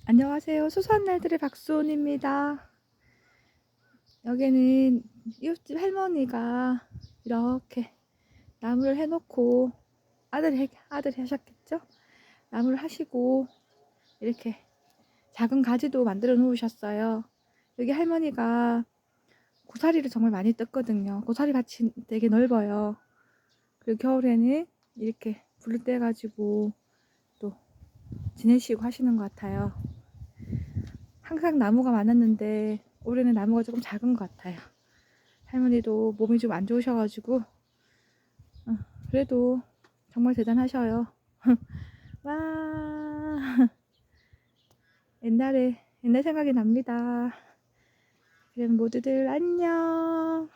안녕하세요. 소소한 날들의 박수온입니다. 여기는 이웃집 할머니가 이렇게 나무를 해놓고 아들이 하셨겠죠? 나무를 하시고 이렇게 작은 가지도 만들어 놓으셨어요. 여기 할머니가 고사리를 정말 많이 뜯거든요. 고사리 밭이 되게 넓어요. 그리고 겨울에는 이렇게 불을 떼가지고 또 지내시고 하시는 것 같아요. 항상 나무가 많았는데 올해는 나무가 조금 작은 것 같아요. 할머니도 몸이 좀 안 좋으셔가지고 그래도 정말 대단하셔요. 와, 옛날 생각이 납니다. 그럼 모두들 안녕.